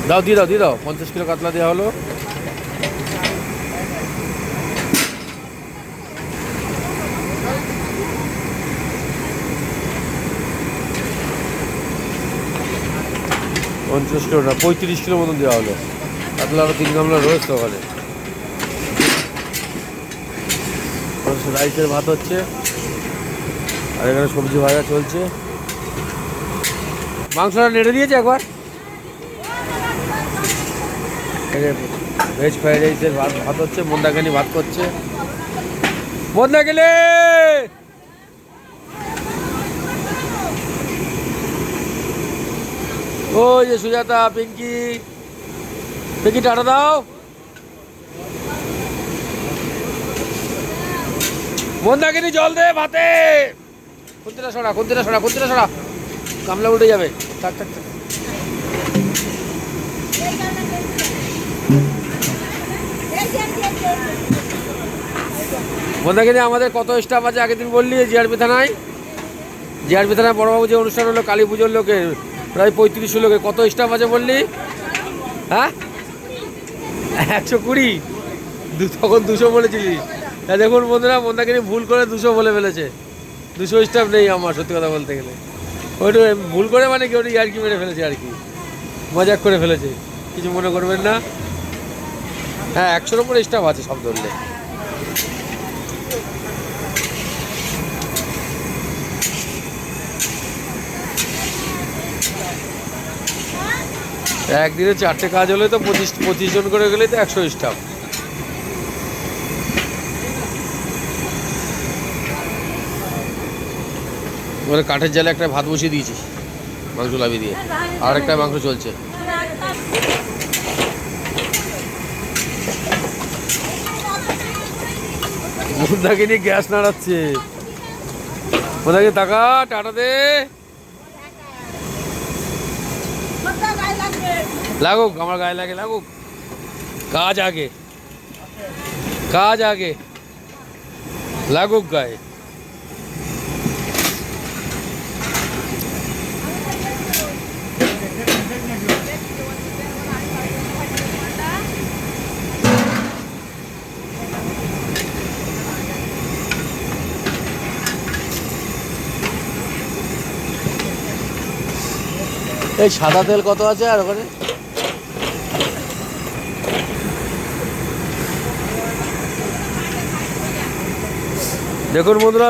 দাও দিয়ে দাও 50 কিলো কাতলা দেওয়া হলো। পঞ্চাশ কিলো না 35 কিলো মতন দেওয়া হলো। কাতলা আরো 3 গামলা রয়েছে ওখানে। রাইসের ভাত হচ্ছে আর এখানে সবজি ভাজা চলছে। মাংসটা নেড়ে দিয়েছে একবার। ভেজ ফ্রাইড রাইসের ভাত হচ্ছে। মন্দাকানি ভাত করছে। মন্দাকানি ওই যে সুজাতা, পিঙ্কি টাটা দাও। মন্দাকিনি জল দে ভাতে। খুন্তিটা সরা গামলা উঠে যাবে। থাক মন্দাকিনি আমাদের কত স্টাফ আছে আগের দিন বললি? জিআরপি থানায় বড়বাবু যে অনুষ্ঠান হলো কালী পুজোর লোকে প্রায় 35 লোকে, কত স্টাফ আছে বললি? হ্যাঁ 120। তখন 200 বলেছিলি। দেখুন বন্ধুরা, মন্দাকিনি ভুল করে 200 বলে ফেলেছে। 200 স্টাফ নেই আমার, সত্যি কথা বলতে গেলে। ওইটা ভুল করে মানে কি, ওটা ইয়ার্কি মেরে ফেলেছে আর কি, মজাক করে ফেলেছে, কিছু মনে করবেন না। হ্যাঁ 100-র উপরে স্টাফ আছে সব ধরলে। একদিনে 4টে কাজ হলে তো 25 জন করে গেলেই তো 100 স্টাফ। ওখানে কাঠের জালে একটা ভাত বসিয়ে দিয়েছি মাংস লাভি দিয়ে, আর একটা মাংস চলছে। মন্দাকিনি গ্যাস নাড়াচ্ছে। মন্দাকিনি টাকা টাটা দে। লাগুক, আমার গায়ে লাগে, লাগুক। কাজ আগে লাগুক গায়ে। এই সাদা তেল কত আছে আর ওখানে? দেখুন বন্ধুরা,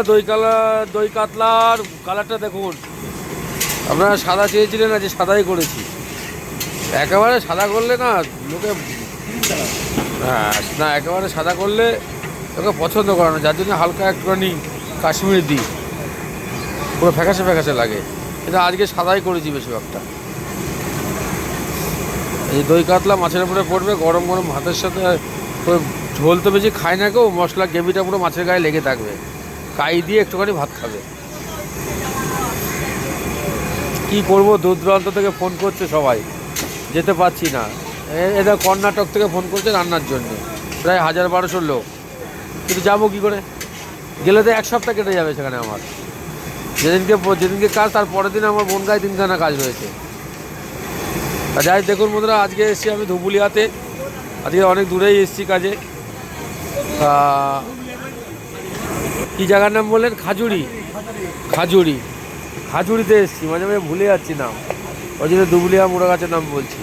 দই কাতলার কালারটা দেখুন। আপনারা সাদা চেয়েছিলেন না, যে সাদাই করেছি। একেবারে সাদা করলে না লোকে, হ্যাঁ না একেবারে সাদা করলে লোকে পছন্দ করে না, যার জন্য হালকা একটুখানি কাশ্মীরি দিই, পুরো ফ্যাকাশে লাগে। কিন্তু আজকে সাদাই করেছি বেশিরভাগটা। এই দই কাতলা মাছের উপরে পড়বে, গরম ভাতের সাথে। ঝোল তো বেশি খায় না কেউ, মশলা গ্রেভিটা পুরো মাছের গায়ে লেগে থাকবে, কাই দিয়ে একটুখানি ভাত খাবে। কি করব, দূর দূরান্ত থেকে ফোন করছে সবাই, যেতে পারছি না। এরা কর্ণাটক থেকে ফোন করছে রান্নার জন্য, প্রায় 1000-1200 লোক। কিন্তু যাবো কী করে? গেলে তো 1 সপ্তাহ কেটে যাবে সেখানে আমার। যেদিনকে কাজ, তার পরের দিন আমার বনগাঁয় 3খানা কাজ রয়েছে। যাই দেখুন বন্ধুরা, আজকে এসেছি আমি ধুবুলিয়াতে। আজকে অনেক দূরেই এসেছি কাজে। কি জায়গার নাম বললেন? খাজুরিতে এসেছি, মাঝে ভুলে যাচ্ছি নাম, ওই জন্য ধুবুলিয়া মোড়া গাছের নাম বলছি।